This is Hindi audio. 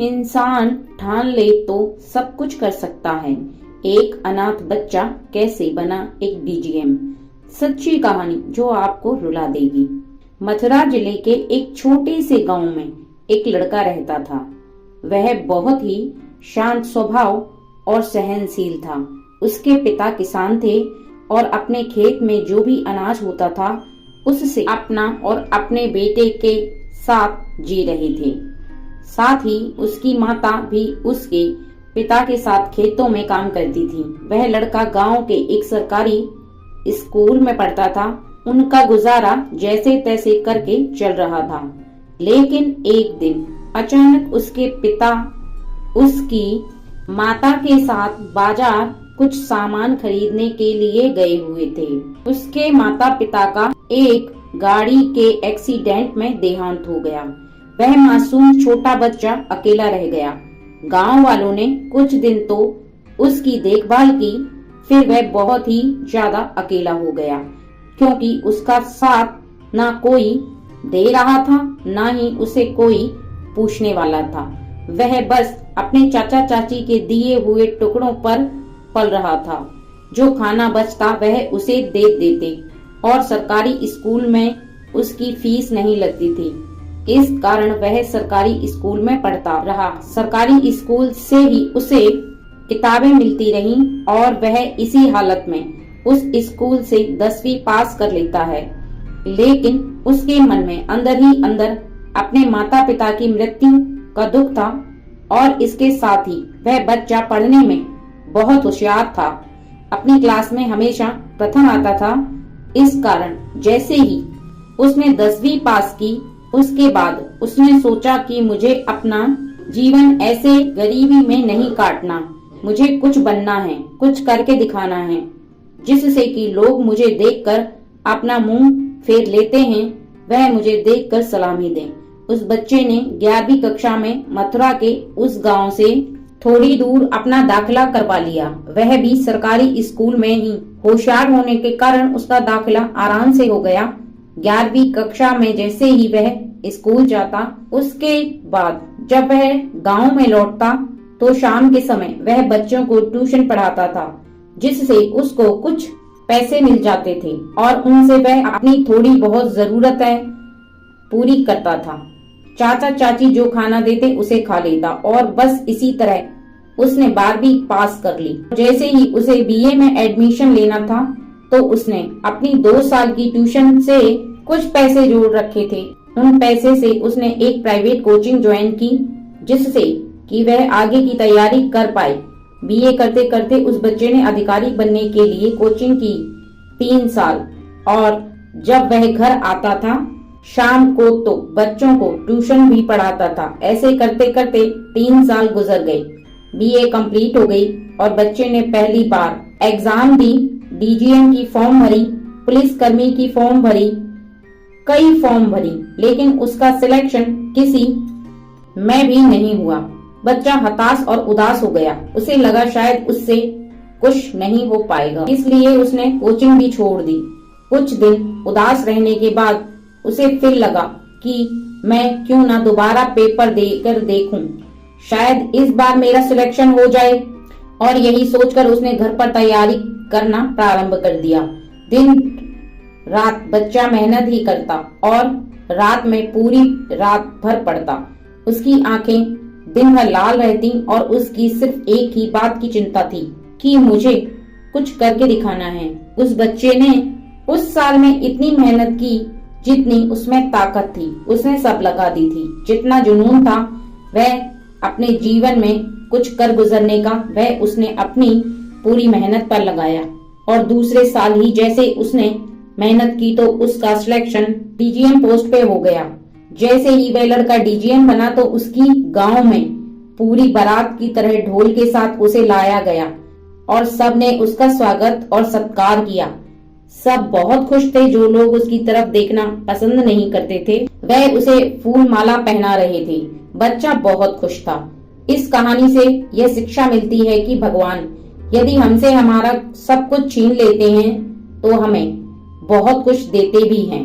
इंसान ठान ले तो सब कुछ कर सकता है। एक अनाथ बच्चा कैसे बना एक डीजीएम। सच्ची कहानी जो आपको रुला देगी। मथुरा जिले के एक छोटे से गांव में एक लड़का रहता था। वह बहुत ही शांत स्वभाव और सहनशील था। उसके पिता किसान थे और अपने खेत में जो भी अनाज होता था उससे अपना और अपने बेटे के साथ जी रहे थे। साथ ही उसकी माता भी उसके पिता के साथ खेतों में काम करती थी। वह लड़का गांव के एक सरकारी स्कूल में पढ़ता था। उनका गुजारा जैसे तैसे करके चल रहा था। लेकिन एक दिन अचानक उसके पिता उसकी माता के साथ बाजार कुछ सामान खरीदने के लिए गए हुए थे। उसके माता पिता का एक गाड़ी के एक्सीडेंट में देहांत हो गया। वह मासूम छोटा बच्चा अकेला रह गया। गांव वालों ने कुछ दिन तो उसकी देखभाल की, फिर वह बहुत ही ज्यादा अकेला हो गया, क्योंकि उसका साथ ना कोई दे रहा था, ना ही उसे कोई पूछने वाला था। वह बस अपने चाचा चाची के दिए हुए टुकड़ों पर पल रहा था। जो खाना बचता वह उसे दे देते और सरकारी स्कूल में उसकी फीस नहीं लगती थी। इस कारण वह सरकारी स्कूल में पढ़ता रहा। सरकारी स्कूल से ही उसे किताबें मिलती रहीं और वह इसी हालत में उस स्कूल से 10वीं पास कर लेता है। लेकिन उसके मन में अंदर ही अंदर अपने माता पिता की मृत्यु का दुख था और इसके साथ ही वह बच्चा पढ़ने में बहुत होशियार था। अपनी क्लास में हमेशा प्रथम आता था। इस कारण जैसे ही उसने 10वीं पास की, उसके बाद उसने सोचा कि मुझे अपना जीवन ऐसे गरीबी में नहीं काटना। मुझे कुछ बनना है, कुछ करके दिखाना है, जिससे कि लोग मुझे देखकर अपना मुंह फेर लेते हैं, वह मुझे देखकर सलामी दें। उस बच्चे ने 11वीं कक्षा में मथुरा के उस गांव से थोड़ी दूर अपना दाखिला करवा लिया। वह भी सरकारी स्कूल में ही। होशियार होने के कारण उसका दाखिला आराम से हो गया। 11वीं कक्षा में जैसे ही वह स्कूल जाता, उसके बाद जब वह गांव में लौटता तो शाम के समय वह बच्चों को ट्यूशन पढ़ाता था, जिससे उसको कुछ पैसे मिल जाते थे और उनसे वह अपनी थोड़ी बहुत जरूरतें पूरी करता था। चाचा चाची जो खाना देते उसे खा लेता और बस इसी तरह उसने 12वीं पास कर ली। जैसे ही उसे बीए में एडमिशन लेना था तो उसने अपनी 2 साल की ट्यूशन से कुछ पैसे जोड़ रखे थे। उन पैसे से उसने एक प्राइवेट कोचिंग ज्वाइन की, जिससे कि वह आगे की तैयारी कर पाए। बीए करते करते उस बच्चे ने अधिकारी बनने के लिए कोचिंग की 3 साल और जब वह घर आता था शाम को तो बच्चों को ट्यूशन भी पढ़ाता था। ऐसे करते करते 3 साल गुजर गए। बीए कंप्लीट हो गई और बच्चे ने पहली बार एग्जाम दी। डीजीएम की फॉर्म भरी, पुलिस कर्मी की फॉर्म भरी, कई फॉर्म भरी, लेकिन उसका सिलेक्शन किसी में भी नहीं हुआ। बच्चा हताश और उदास हो गया। उसे लगा शायद उससे कुछ नहीं हो पाएगा, इसलिए उसने कोचिंग भी छोड़ दी। कुछ दिन उदास रहने के बाद उसे फिर लगा कि मैं क्यों ना दोबारा पेपर देकर देखूं, शायद इस बार मेरा सिलेक्शन हो जाए। और यही सोचकर उसने घर पर तैयारी करना प्रारंभ कर दिया। दिन रात बच्चा मेहनत ही करता और रात में पूरी रात भर पढ़ता। उसकी आंखें दिन भर लाल रहती और उसकी सिर्फ एक ही बात की चिंता थी कि मुझे कुछ करके दिखाना है। उस बच्चे ने उस साल में इतनी मेहनत की जितनी उसमें ताकत थी, उसने सब लगा दी थी। जितना जुनून था वह अपने जीवन में कुछ कर गुजरने का, वह उसने अपनी पूरी मेहनत पर लगाया। और दूसरे साल ही जैसे उसने मेहनत की तो उसका सिलेक्शन डीजीएम पोस्ट पे हो गया। जैसे ही वह लड़का डीजीएम बना तो उसकी गांव में पूरी बारात की तरह ढोल के साथ उसे लाया गया और सब ने उसका स्वागत और सत्कार किया। सब बहुत खुश थे। जो लोग उसकी तरफ देखना पसंद नहीं करते थे वह उसे फूल माला पहना रहे थे। बच्चा बहुत खुश था। इस कहानी से यह शिक्षा मिलती है कि भगवान यदि हमसे हमारा सब कुछ छीन लेते हैं तो हमें बहुत कुछ देते भी हैं।